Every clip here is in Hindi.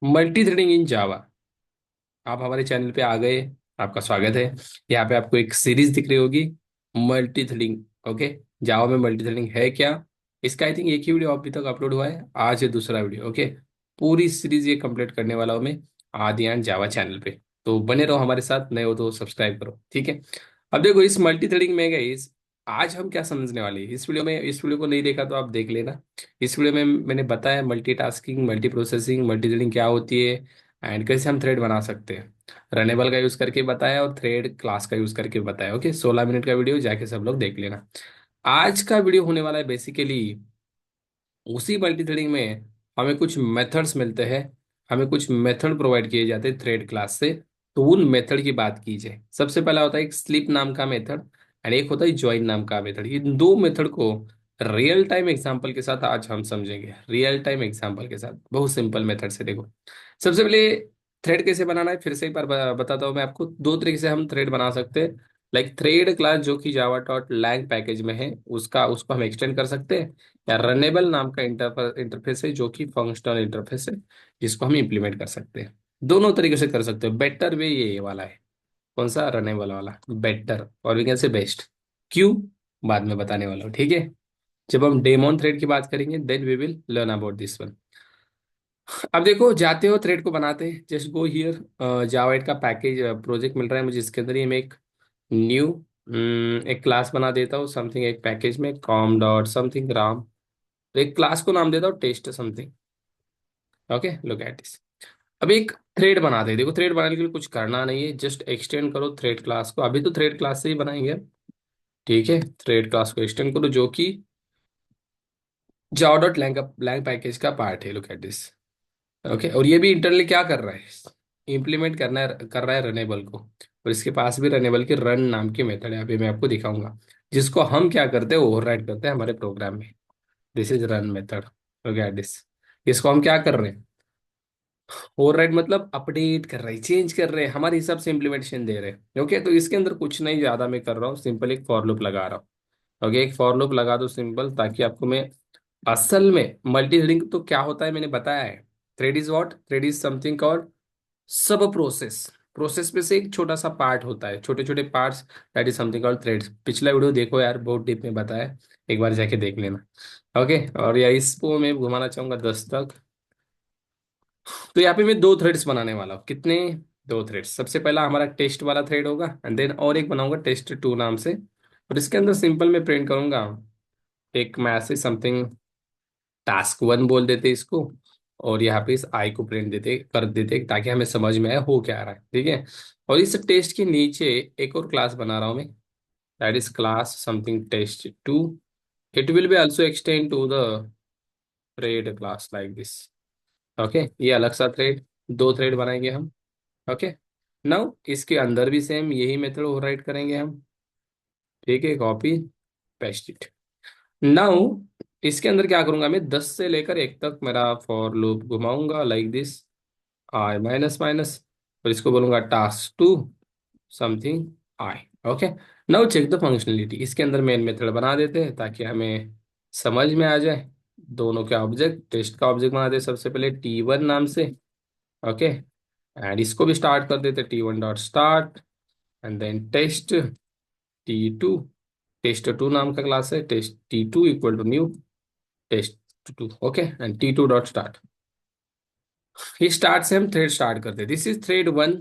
मल्टी थ्रेडिंग इन जावा। आप हमारे चैनल पे आ गए। आपका स्वागत है। यहाँ पे आपको एक सीरीज दिख रही होगी, मल्टी थ्रेडिंग। ओके। जावा में मल्टी थ्रेडिंग है क्या? इसका आई थिंक एक ही वीडियो अभी तक अपलोड हुआ है, आज है दूसरा वीडियो। ओके। पूरी सीरीज ये कंप्लीट करने वाला हूँ मैं आदियान जावा चैनल पे। तो बने रहो हमारे साथ, नए हो तो सब्सक्राइब करो, ठीक है। अब देखो इस मल्टी थ्रेडिंग में गई, आज हम क्या समझने वाले हैं इस वीडियो में। इस वीडियो को नहीं देखा तो आप देख लेना। इस वीडियो में मैंने बताया multitasking, multi processing, multi threading क्या होती है, एंड कैसे हम थ्रेड बना सकते हैं। रनेबल का यूज करके बताया और थ्रेड क्लास का यूज करके बताया। ओके, 16 मिनट का वीडियो जाके सब लोग देख लेना। आज का वीडियो होने वाला है बेसिकली उसी मल्टी थ्रेडिंग में हमें कुछ मेथड्स मिलते हैं, हमें कुछ मेथड प्रोवाइड किए जाते हैं थ्रेड क्लास से। तो उन मेथड की बात की जाए, सबसे पहला होता है एक स्लीप नाम का मेथड, एंड एक होता है ज्वाइन नाम का मेथड। ये दो मेथड को रियल टाइम एग्जांपल के साथ आज हम समझेंगे, रियल टाइम एग्जांपल के साथ। बहुत सिंपल मेथड से देखो। सबसे पहले थ्रेड कैसे बनाना है फिर से एक बार बताता हूँ मैं आपको। दो तरीके से हम थ्रेड बना सकते हैं। लाइक थ्रेड क्लास जो कि जावा डॉट लैंग पैकेज में है, उसका उसको हम एक्सटेंड कर सकते हैं। या रनेबल नाम का इंटरफेस है जो कि फंक्शनल इंटरफेस है, जिसको हम इंप्लीमेंट कर सकते हैं। दोनों तरीके से कर सकते हो। बेटर वे ये वाला है। कौन सा? रनेबल वाला बेटर, और वी कैन से बेस्ट। क्यों? बाद में बताने वाला हूँ, ठीक है। जब हम डेमोन थ्रेड की बात करेंगे then we will learn about this one. अब देखो जाते हो थ्रेड को बनाते हैं, जस्ट गो हियर। जावा का पैकेज प्रोजेक्ट मिल रहा है मुझे, इसके अंदर ही मैं एक न्यू एक क्लास बना देता हूँ समथिंग, एक पैकेज में कॉम डॉट समथिंग राम। तो एक क्लास को नाम देता हूँ test something. Okay, look at this. अब एक थ्रेड बनाते हैं। देखो थ्रेड बनाने के लिए कुछ करना नहीं है, जस्ट एक्सटेंड करो थ्रेड क्लास को। अभी तो थ्रेड क्लास से ही बनाएंगे, ठीक है। थ्रेड क्लास को एक्सटेंड करो जो कि Java dot lang lang package का पार्ट है। Look at this. ओके, और ये भी इंटरनली क्या कर रहा है, इम्प्लीमेंट करना है, कर रहा है रनेबल को। और इसके पास भी रनेबल की रन नाम की मेथड है, अभी मैं आपको दिखाऊंगा, जिसको हम क्या करते हैं ओवरराइड करते हैं हमारे प्रोग्राम में। This is run method. Okay this, इसको हम क्या कर रहे हैं, ओवरराइड मतलब अपडेट कर रहे हैं, चेंज कर रहे हैं, हमारे हिसाब से इम्प्लीमेंटेशन दे रहे हैं। ओके, तो इसके अंदर कुछ नहीं ज्यादा मैं कर रहा हूँ, सिंपल एक फॉर लूप लगा रहा हूँ। ओके, एक फॉर लूप लगा दो सिंपल, ताकि आपको मैं असल में मल्टी थ्रेडिंग तो क्या होता है मैंने बताया है। Thread is what? Thread is something called सब प्रोसेस। प्रोसेस में से एक छोटा सा पार्ट होता है, छोटे छोटे parts, that is something called threads. पिछला वीडियो देखो यार, बहुत डीप में बताया है, एक बार जाके देख लेना। ओके, और या इसको मैं घुमाना चाहूंगा 10 तक। तो यहाँ पे मैं दो थ्रेड्स बनाने वाला हूँ। कितने? दो थ्रेड्स। सबसे पहला हमारा टेस्ट वाला थ्रेड होगा, एंड देन और एक बनाऊंगा टेस्ट टू नाम से। और इसके अंदर सिंपल मैं प्रिंट करूंगा एक मैसेज समथिंग, टास्क वन बोल देते इसको। और यहाँ पे इस आई को प्रिंट देते कर देते ताकि हमें समझ में आए हो क्या रहा है, ठीक है। और इस टेस्ट के नीचे एक और क्लास बना रहा हूँ मैं, that is class something test two. It will be also extend to the thread class like this. Okay, ये अलग सा थ्रेड, दो थ्रेड बनाएंगे हम। ओके, नाउ इसके अंदर भी सेम यही मेथड ओवरराइट करेंगे हम, ठीक है। Copy paste it. नाउ इसके अंदर क्या करूंगा मैं, 10 से लेकर 1 तक मेरा फॉर लूप घुमाऊंगा like this. I minus minus, और इसको बोलूंगा task two something I. Okay, now check the functionality. इसके अंदर मेन मेथड बना देते हैं ताकि हमें समझ में आ जाए। दोनों के ऑब्जेक्ट, टेस्ट का ऑब्जेक्ट बना दे सबसे पहले T1 नाम से। ओके, एंड इसको भी स्टार्ट कर देते T1 dot start, and then test T2। Test two नाम का क्लास है, test T2 equal to new test two. Okay, and T2 dot start. ये स्टार्ट से हम थ्रेड स्टार्ट करते हैं। दिस इज थ्रेड वन,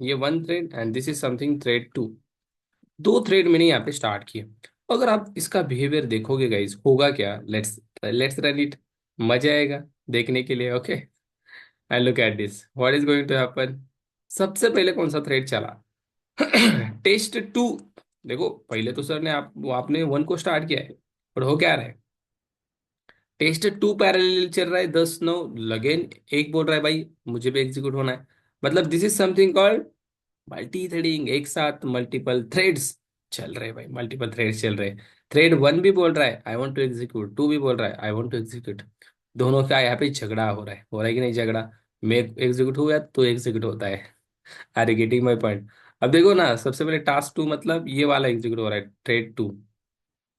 ये one thread, and this is something thread two. दो थ्रेड मैंने यहाँ पे स्टार्ट किए। अगर आप इसका बिहेवियर देखोगे गाइस, होगा क्या, लेट्स लेट्स रन इट। मजा आएगा देखने के लिए। Okay, and look at this, what is going to happen. सबसे पहले कौन सा थ्रेड चला? Test two. देखो पहले तो सर ने आपने वन को स्टार्ट किया है, और हो क्या रहा है, टेस्ट टू पैरेलल चल रहा है 10-9। लगेन एक बोल रहा है भाई मुझे भी एग्जीक्यूट होना है। मतलब this is something called multi threading. एक साथ मल्टीपल थ्रेड्स चल रहे हैं भाई, मल्टीपल थ्रेड्स चल रहे हैं। थ्रेड वन भी बोल रहा है I want to execute, two भी बोल रहा है आई वांट टू एग्जीक्यूट। दोनों का यहाँ पे झगड़ा हो रहा है कि नहीं झगड़ा? मैं एग्जीक्यूट हुआ तो एग्जीक्यूट होता है। अरे गेटिंग माई पॉइंट। अब देखो ना, सबसे पहले टास्क टू मतलब ये वाला एग्जीक्यूट हो रहा है, थ्रेड टू।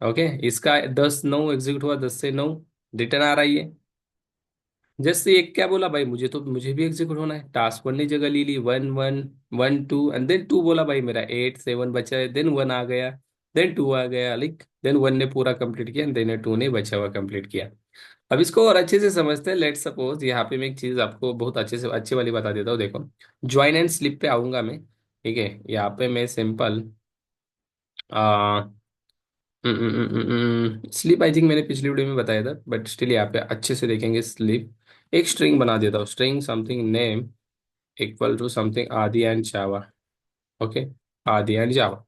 ओके, इसका 10-9 एग्जीक्यूट हुआ, 10 से 9 रिटर्न आ रहा है ये। जैसे एक क्या बोला भाई, मुझे भी एग्जीक्यूट होना है, टास्क वन ने जगह ले ली, one one, one two, and then two बोला भाई मेरा 8 7 बचा है, देन वन आ गया, देन टू आ गया, लाइक देन वन ने पूरा कंप्लीट किया, देन टू ने बचा हुआ कंप्लीट किया। अब इसको और अच्छे से समझते हैं। लेट सपोज यहाँ पे मैं एक चीज आपको बहुत अच्छे से अच्छी वाली बता देता हूँ, देखो। ज्वाइन एंड स्लिप पे आऊंगा मैं, ठीक है। यहाँ पे मैं सिंपल स्लीप आई थिंक मैंने पिछली वीडियो में बताया था, बट स्टिल यहाँ पे अच्छे से देखेंगे। स्लीप एक स्ट्रिंग बना देता हूँ, string something name equal to something Adi and Java. Okay, Adi and Java.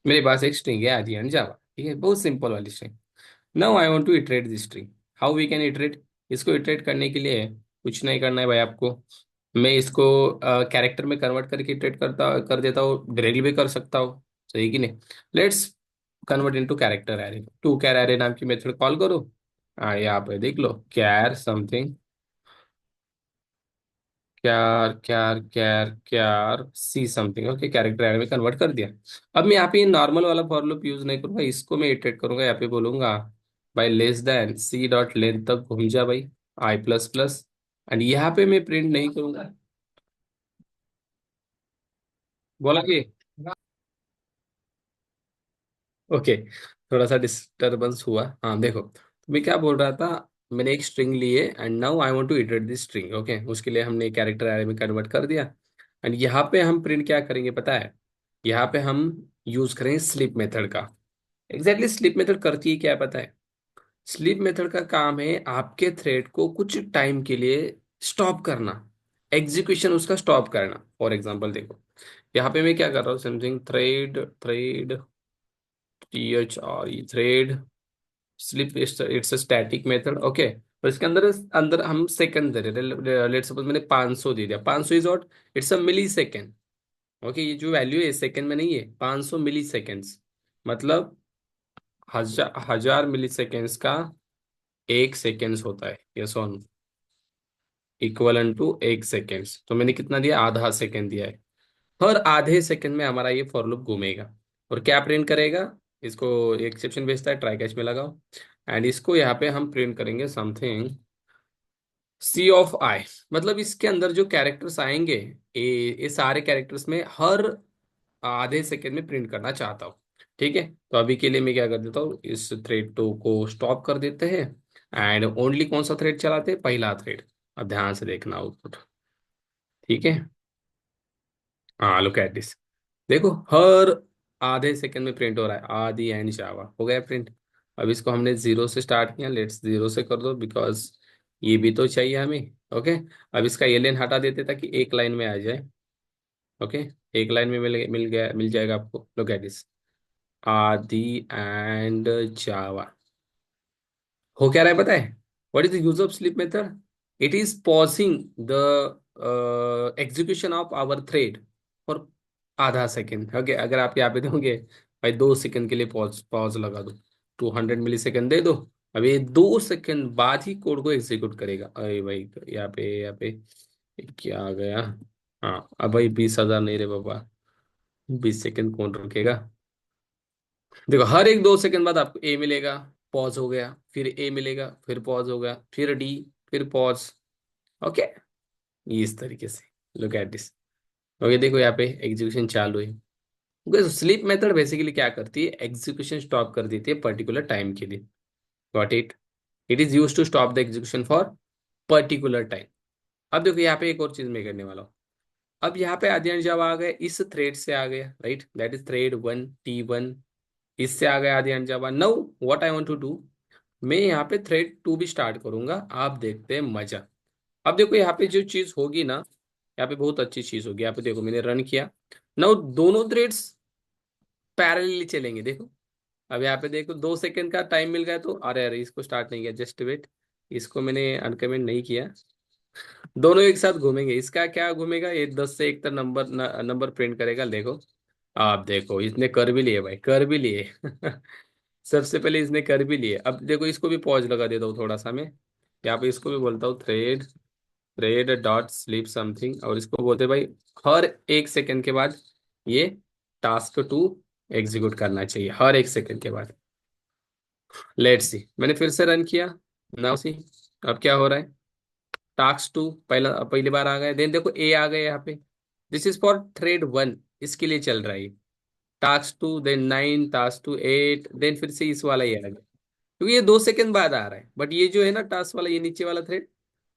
मेरे पास एक स्ट्रिंग है आदि एंड जावा, ठीक है, बहुत सिंपल वाली string. Now I want to iterate this string. How we can iterate? इसको इटरेट करने के लिए कुछ नहीं करना है भाई आपको। मैं इसको कैरेक्टर में कन्वर्ट करके इटरेट कर देता हूँ, डायरेक्टली भी कर सकता हूँ, सही कि नहीं। Let's convert into character array. To char array नाम की मेथड कॉल करो। यहाँ पे देख लो, char something, char char char char C something. Okay, character array में कन्वर्ट कर दिया। अब मैं यहाँ पे नॉर्मल वाला फॉर लूप यूज नहीं करूंगा, इसको मैं इटरेट करूंगा। यहाँ पे बोलूंगा भाई less than C dot length तक घूम जा भाई, आई प्लस प्लस। एंड यहाँ पे मैं प्रिंट नहीं करूंगा। बोला कि ओके, थोड़ा सा डिस्टरबेंस हुआ। हाँ देखो, तो मैं क्या बोल रहा था। मैंने एक स्ट्रिंग लिए and now I want to iterate this string. Okay, उसके लिए हमने कैरेक्टर एरे में कन्वर्ट कर दिया। एंड यहाँ पे हम प्रिंट क्या करेंगे पता है? यहाँ पे हम यूज करेंगे स्लीप मेथड का। एग्जैक्टली स्लीप मेथड करती है क्या है पता है? स्लीप मेथड का काम है आपके थ्रेड को कुछ टाइम के लिए स्टॉप करना, एग्जीक्यूशन उसका स्टॉप करना। फॉर एग्जांपल देखो, यहाँ पे मैं क्या कर रहा हूँ, something thread thread thread sleep, it's a static method. Okay, और इसके अंदर अंदर हम सेकंड दे रहे हैं। लेट सपोज मैंने 500 दे दिया। 500 is what? It's a millisecond. Okay, ये जो वैल्यू है सेकंड में नहीं है, 500 मिली सेकेंड्स, मतलब 1000 मिली सेकेंड्स का एक सेकेंड्स होता है, यस ऑन, इक्वलन टू एक सेकेंड्स। तो मैंने कितना दिया? आधा सेकेंड दिया है। हर आधे सेकेंड में हमारा ये फॉर लूप घूमेगा और क्या प्रिंट करेगा? इसको एक्सेप्शन भेजता है, ट्राई कैच में लगाओ। एंड इसको यहाँ पे हम प्रिंट करेंगे समथिंग सी ऑफ आई। मतलब इसके अंदर जो कैरेक्टर्स आएंगे, ये सारे कैरेक्टर्स में हर आधे सेकेंड में प्रिंट करना चाहता हूँ। ठीक है, तो अभी के लिए मैं क्या कर देता हूँ, इस थ्रेड टू को स्टॉप कर देते हैं। एंड ओनली कौन सा थ्रेड चलाते हैं? पहला थ्रेड। अब ध्यान से देखना आउटपुट, ठीक है। हाँ, लुक एट दिस। देखो, हर आधे सेकंड में प्रिंट हो रहा है आदि एंड जावा, हो गया प्रिंट। अब इसको हमने जीरो से स्टार्ट किया, लेट्स जीरो से कर दो, बिकॉज ये भी तो चाहिए हमें। ओके, अब इसका ये लाइन हटा देते ताकि एक लाइन में आ जाए। ओके, एक लाइन में मिल जाएगा आपको। Look at this, Adi and Java. हो क्या रहा है पता है? What is the use of sleep method? It is pausing the execution of our thread for आधा सेकेंड। ओके, अगर आप यहाँ पे दोगे भाई 2 सेकंड के लिए पॉज पॉज लगा दो, 200 मिली सेकंड दे दो। अब ये 2 सेकंड बाद ही कोड को एग्जीक्यूट करेगा। अरे भाई, यहाँ पे क्या आ गया? हाँ, अब भाई 20,000 नहीं रे बाबा, 20 सेकंड कौन रखेगा? देखो, हर एक 2 सेकंड बाद आपको ए मिलेगा, पॉज हो गया, फिर ए मिलेगा, फिर पॉज हो गया, फिर डी, फिर पॉज। ओके, इस तरीके से। Look at this. ओके, देखो यहाँ पे एग्जीक्यूशन चालू है। स्लीप मेथड बेसिकली क्या करती है? एग्जीक्यूशन स्टॉप कर देती है पर्टिकुलर टाइम के लिए। Got it? It is use to stop the execution for particular time. अब देखो यहाँ पे एक और चीज मैं करने वाला हूँ। अब यहाँ पे आद्यांश जब आ गए, इस थ्रेड से आ गया, right, that is thread one T1। इससे आ गया आद्यांश जब। Now what I want to do, मैं यहाँ पे थ्रेड टू भी स्टार्ट करूंगा। आप देखते हैं मजा। अब देखो यहाँ पे जो चीज होगी ना, यहाँ पे बहुत अच्छी चीज होगी। यहाँ पे देखो, मैंने रन किया। नाउ दोनों थ्रेड्स पैरेलली चलेंगे, देखो। अब यहाँ पे देखो 2 सेकंड का टाइम मिल गया, तो अरे अरे इसको स्टार्ट नहीं किया, जस्ट वेट। इसको मैंने अनकमेंट नहीं किया। दोनों एक साथ घूमेंगे। इसका क्या घूमेगा? ये 10 से 1 तक नंबर प्रिंट करेगा, देखो। आप देखो, इसने कर भी लिए भाई, कर भी लिए। सबसे पहले इसने कर भी लिए। अब देखो, इसको भी पॉज लगा देता हूँ थोड़ा सा मैं। यहाँ पे इसको भी बोलता हूँ thread thread dot sleep something, और इसको बोलते हैं भाई हर एक सेकंड के बाद ये टास्क टू एग्जीक्यूट करना चाहिए, हर एक सेकंड के बाद। लेट्स सी, मैंने फिर से रन किया। नाउ सी, अब क्या हो रहा है? टास्क टू पहली बार आ गया, देन देखो ए आ गया यहाँ पे, this is for thread one, इसके लिए चल रहा है। Task two, then 9, task two 8, then फिर से इस वाला ये आ गया, क्योंकि ये 2 सेकंड बाद आ रहा है, बट ये जो है ना टास्क वाला, ये नीचे वाला थ्रेड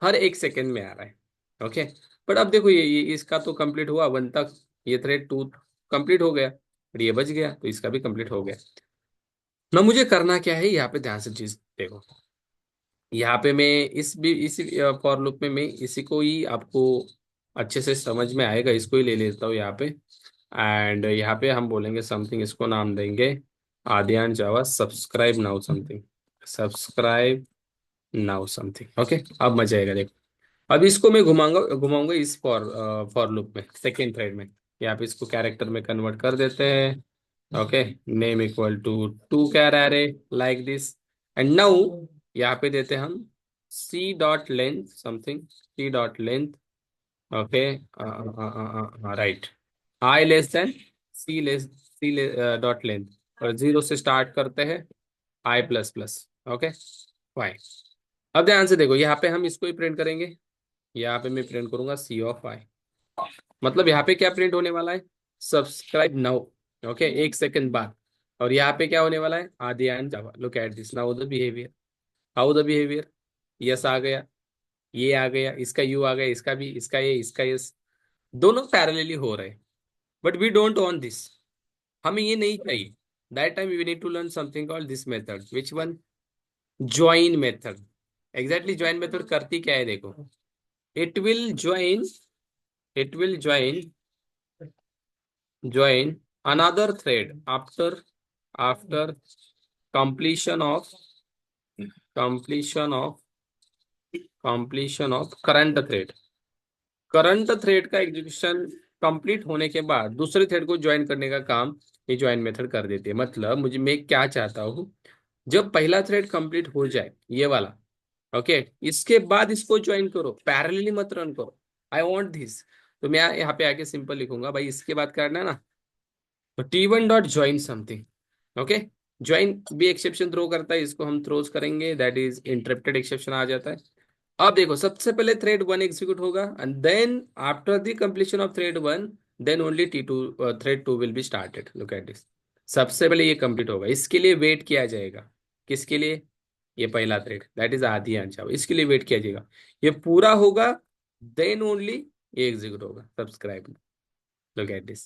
हर 1 सेकंड में आ रहा है। ओके, बट अब देखो ये इसका तो कंप्लीट हुआ 1 तक, ये थ्रेड 2 कंप्लीट हो गया, बट ये बच गया तो इसका भी कंप्लीट हो गया। ना मुझे करना क्या है, यहाँ पे ध्यान से चीज देखो, यहाँ पे मैं इसी फॉर लूप में मैं इसी को ही आपको अच्छे से समझ में आएगा, इसको ही ले लेता हूँ यहाँ पे। एंड यहाँ पे हम बोलेंगे समथिंग, इसको नाम देंगे आद्यान Java subscribe now something, subscribe now something. Okay, अब मजा आएगा देखो। अब इसको मैं घुमाऊंगा घुमाऊंगा इस फॉर लूप में, सेकेंड थ्रेड में। यहाँ पे इसको कैरेक्टर में कन्वर्ट कर देते हैं। Okay, name equal to to char array like this, and now यहाँ पे देते हैं हम C dot length something, C dot length. Okay, right, I less than C dot length, और 0 से स्टार्ट करते हैं, I plus plus. Okay fine. अब ध्यान से देखो, यहाँ पे हम इसको ही प्रिंट करेंगे, यहाँ पे मैं प्रिंट करूंगा सी ऑफ आई, मतलब यहाँ पे क्या प्रिंट होने वाला है, सब्सक्राइब नाउ। ओके, 1 सेकंड बाद। और यहाँ पे क्या होने वाला है, आदि and Java, look at this now the behaviour, how the behaviour, yes आ गया, ये आ गया, इसका यू आ गया, इसका भी, इसका ये, इसका यस, दोनों पैरेलली हो रहे हैं। But we don't want this, हमें ये नहीं चाहिए। That time we need to learn something called this method, which one, join method. Exactly join method करती क्या है देखो, it will join, it will join another thread after completion of completion of completion of current thread का एग्जीक्यूशन कंप्लीट होने के बाद दूसरे थ्रेड को ज्वाइन करने का काम ये ज्वाइन मेथड कर देती है। मतलब मुझे, मैं क्या चाहता हूँ, जब पहला थ्रेड कंप्लीट हो जाए ये वाला, ओके, इसके बाद इसको ज्वाइन करो, पैरेलली मत रन करो, आई वांट दिस। तो मैं यहाँ पे आके सिंपल लिखूंगा भाई, इसके बाद करना है ना, तो T1 dot join something. Okay, join भी एक्सेप्शन थ्रो करता है, इसको हम थ्रोज करेंगे, दैट इज इंटरप्टेड एक्सेप्शन आ जाता है। अब देखो, सबसे पहले थ्रेड वन एग्जीक्यूट होगा, and then after the completion of thread one, then only T2 thread two will be started. Look at this, सबसे पहले ये कंप्लीट होगा, इसके लिए वेट किया जाएगा, किसके लिए, ये पहला थ्रेड दैट इज आदि अंशा, इसके लिए वेट किया जाएगा, ये पूरा होगा, देन ओनली ये एग्जीक्यूट होगा, सब्सक्राइब। लुक एट दिस,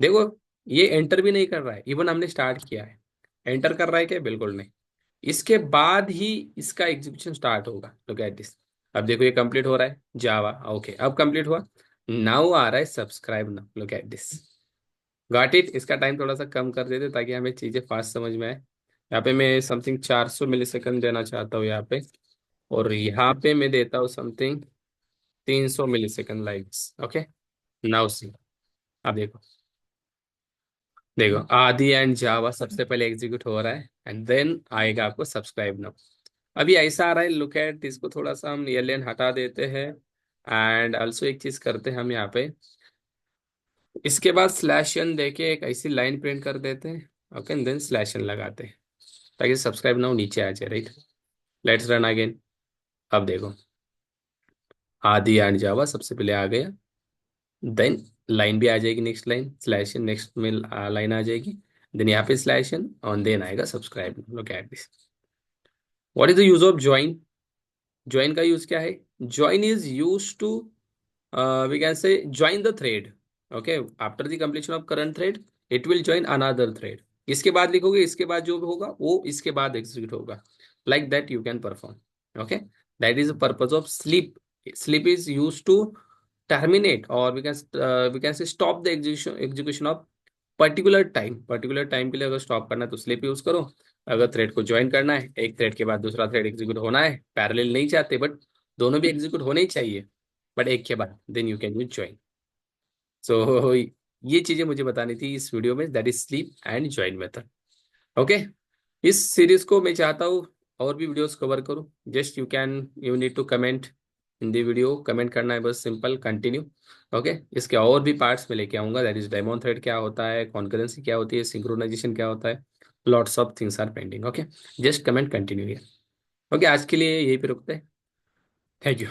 देखो ये एंटर भी नहीं कर रहा है, इवन हमने स्टार्ट किया है, एंटर कर रहा है क्या, बिल्कुल नहीं। इसके बाद ही इसका एग्जीक्यूशन स्टार्ट होगा। लुक एट दिस, अब देखो ये कंप्लीट हो रहा है जावा, ओके अब कंप्लीट हुआ, नाउ आ रहा है subscribe now. Look at this, got it. इसका टाइम थोड़ा सा कम कर देते ताकि हमें चीजें फास्ट समझ में आए। यहाँ पे मैं समथिंग 400 मिली सेकेंड देना चाहता हूँ यहाँ पे, और यहाँ पे मैं देता हूँ something 300 millisecond likes. Okay, now see, अब देखो, देखो आदि एंड जावा सबसे पहले एग्जीक्यूट हो रहा है, एंड देन आएगा आपको सब्सक्राइब नाउ। अभी ऐसा आ रहा है, लुक एट, इसको थोड़ा सा हम एलियन हटा देते हैं, एंड ऑल्सो एक चीज करते हैं हम यहाँ पे, इसके बाद स्लैश एन देके एक ऐसी लाइन प्रिंट कर देते हैं। ओके, देन स्लैश एन लगाते हैं ताकि सब्सक्राइब नाउ नीचे आ जाए, राइट। Let's run again. अब देखो, आदि एंड जावा सबसे पहले आ गया, देन लाइन भी आ जाएगी, next line slash n, next में लाइन आ जाएगी, देन यहाँ पे स्लैश एन, और देन आएगा subscribe. Look at this, what is the use of join, join का यूज क्या है, join is use to, we can say join the thread, okay, after the completion of current thread it will join another thread। इसके बाद लिखोगे, इसके बाद जो भी होगा वो इसके बाद एग्जीक्यूट होगा, like that you can perform। okay, that is the purpose of sleep। sleep is used to terminate, or we can say stop the execution of particular time के लिए अगर स्टॉप करना है तो स्लीप यूज करो। अगर थ्रेड को ज्वाइन करना है, एक थ्रेड के बाद दूसरा थ्रेड एग्जीक्यूट होना है, पैरेलल नहीं चाहते बट दोनों भी एग्जीक्यूट होने ही चाहिए, बट एक के बाद, then you can use join. So ये चीजें मुझे बतानी थी इस वीडियो में, that is sleep and join method. Okay, इस सीरीज को मैं चाहता हूँ और भी वीडियोस कवर करूँ, just you need to comment in the video, comment करना है बस, सिंपल कंटिन्यू। ओके, इसके और भी पार्ट्स में लेके आऊंगा, दैट इज डायमंड थ्रेड क्या होता है, कॉन्करेंसी क्या होती है, सिंक्रोनाइजेशन क्या होता है, lots of things are pending. Okay, just comment continue here. Okay, आज के लिए यही पे रुकते हैं, थैंक यू।